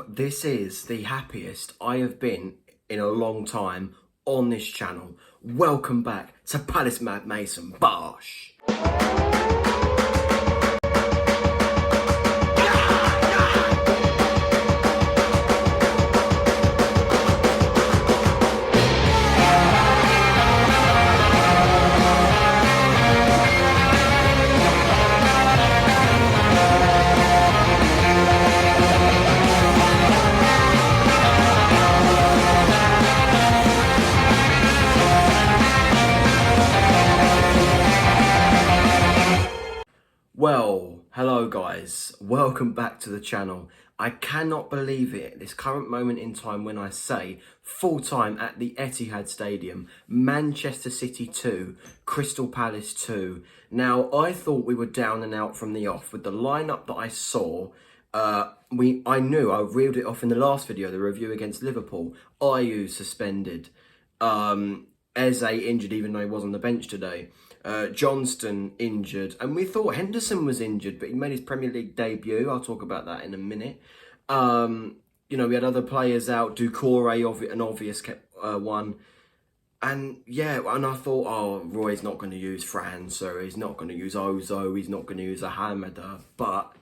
This is the happiest I have been in a long time on this channel. Welcome back to Palace Mad Mason Bosh. Well, hello guys, welcome back to the channel. I cannot believe it at this current moment in time when I say full time at the Etihad Stadium, Manchester City 2, Crystal Palace 2. Now, I thought we were down and out from the off with the lineup that I saw. I reeled it off in the last video, the review against Liverpool. Ayew suspended. Eze injured even though he was on the bench today. Johnston injured, and we thought Henderson was injured, but he made his Premier League debut. I'll talk about that in a minute. We had other players out. Doucouré, an obvious one. And I thought, oh, Roy's not going to use França, he's not going to use Ozo, he's not going to use Ahamada, but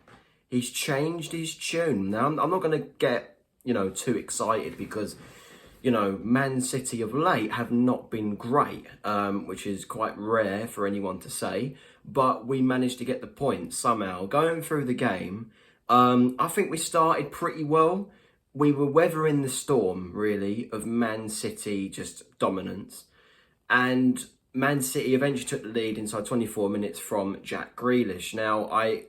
he's changed his tune. Now, I'm not going to get, too excited because Man City of late have not been great, which is quite rare for anyone to say, but we managed to get the point somehow. Going through the game, I think we started pretty well. We were weathering the storm, really, of Man City just dominance. And Man City eventually took the lead inside 24 minutes from Jack Grealish. Now, I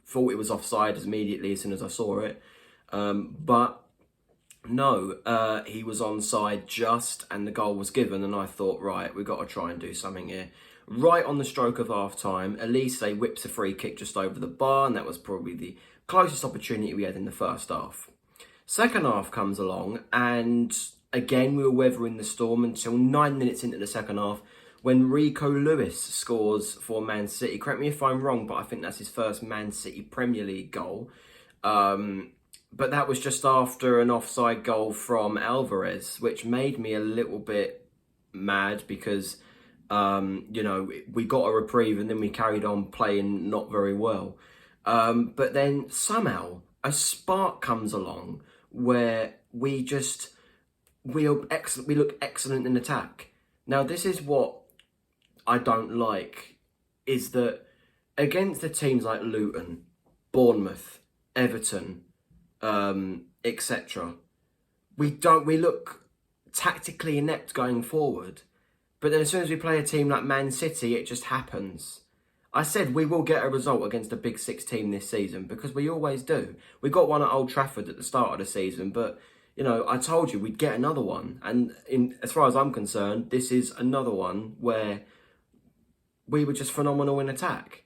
thought it was offside immediately as soon as I saw it, but no, he was onside just, and the goal was given, and I thought, right, we've got to try and do something here. Right on the stroke of half-time, Elise whips a free kick just over the bar, and that was probably the closest opportunity we had in the first half. Second half comes along, and again, we were weathering the storm until 9 minutes into the second half, when Rico Lewis scores for Man City. Correct me if I'm wrong, but I think that's his first Man City Premier League goal. But that was just after an offside goal from Alvarez, which made me a little bit mad because, we got a reprieve and then we carried on playing not very well. But then somehow a spark comes along where we look excellent in attack. Now, this is what I don't like, is that against the teams like Luton, Bournemouth, Everton, etc. We look tactically inept going forward, but then as soon as we play a team like Man City, it just happens. I said we will get a result against a Big Six team this season because we always do. We got one at Old Trafford at the start of the season, but I told you we'd get another one, and as far as I'm concerned, this is another one where we were just phenomenal in attack.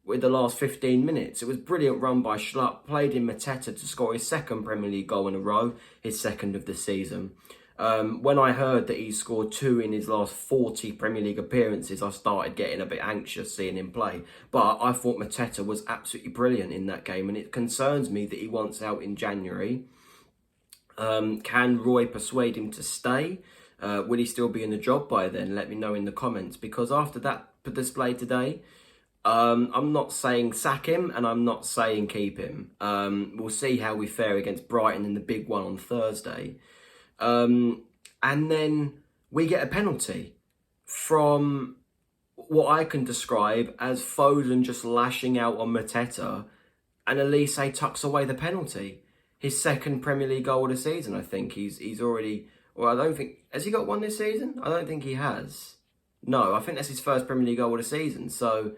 With the last 15 minutes. It was brilliant run by Schlupp, played in Mateta to score his second Premier League goal in a row, his second of the season. When I heard that he scored 2 in his last 40 Premier League appearances, I started getting a bit anxious seeing him play. But I thought Mateta was absolutely brilliant in that game, and it concerns me that he wants out in January. Can Roy persuade him to stay? Will he still be in the job by then? Let me know in the comments, because after that display today, I'm not saying sack him, and I'm not saying keep him. We'll see how we fare against Brighton in the big one on Thursday. And then we get a penalty from what I can describe as Foden just lashing out on Mateta, and Elise tucks away the penalty. His second Premier League goal of the season, I think. He's already... Well, I don't think... Has he got one this season? I don't think he has. No, I think that's his first Premier League goal of the season, so...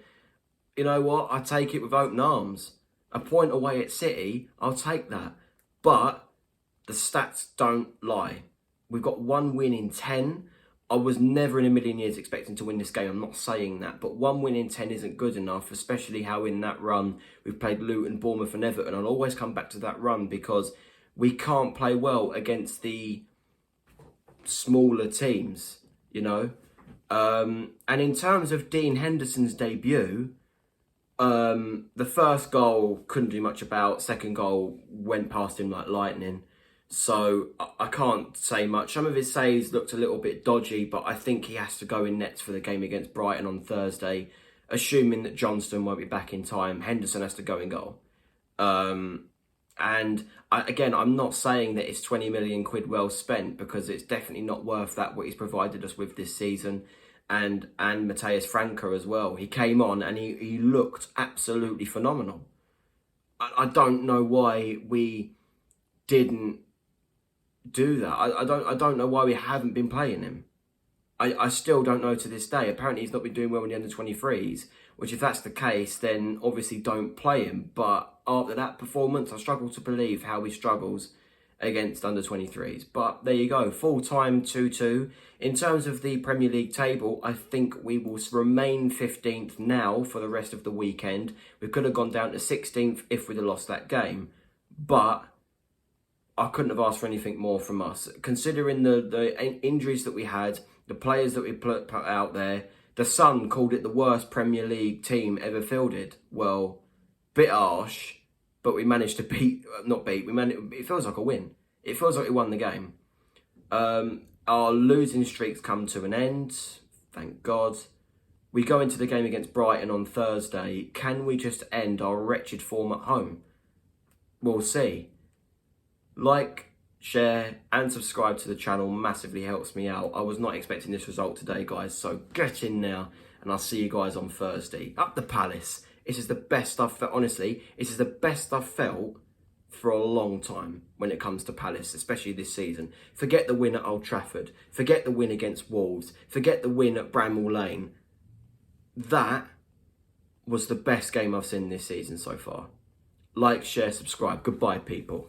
You know what? I take it with open arms. A point away at City, I'll take that. But the stats don't lie. We've got 1 win in 10. I was never in a million years expecting to win this game. I'm not saying that. But 1 win in 10 isn't good enough, especially how in that run we've played Luton, Bournemouth and Everton. I'll always come back to that run because we can't play well against the smaller teams, And in terms of Dean Henderson's debut... The first goal couldn't do much about. Second goal went past him like lightning. So I can't say much. Some of his saves looked a little bit dodgy, but I think he has to go in nets for the game against Brighton on Thursday. Assuming that Johnston won't be back in time, Henderson has to go in goal. Again, I'm not saying that it's 20 million quid well spent, because it's definitely not worth that, what he's provided us with this season. And Matheus Franca as well. He came on and he looked absolutely phenomenal. I don't know why we didn't do that. I don't know why we haven't been playing him. I still don't know to this day. Apparently he's not been doing well in the under-23s, which if that's the case, then obviously don't play him. But after that performance, I struggle to believe how he struggles against under-23s. But there you go, full-time 2-2. In terms of the Premier League table, I think we will remain 15th now for the rest of the weekend. We could have gone down to 16th if we'd have lost that game. But I couldn't have asked for anything more from us. Considering the injuries that we had, the players that we put out there, the Sun called it the worst Premier League team ever fielded. Well, bit harsh, but we managed to it feels like a win. It feels like we won the game. Our losing streaks come to an end, thank God. We go into the game against Brighton on Thursday. Can we just end our wretched form at home? We'll see. Like, share and subscribe to the channel massively helps me out. I was not expecting this result today, guys, so get in now and I'll see you guys on Thursday. Up the Palace. This is the best stuff that, honestly, this is the best I've felt for a long time when it comes to Palace, especially this season. Forget the win at Old Trafford. Forget the win against Wolves. Forget the win at Bramall Lane. That was the best game I've seen this season so far. Like, share, subscribe. Goodbye, people.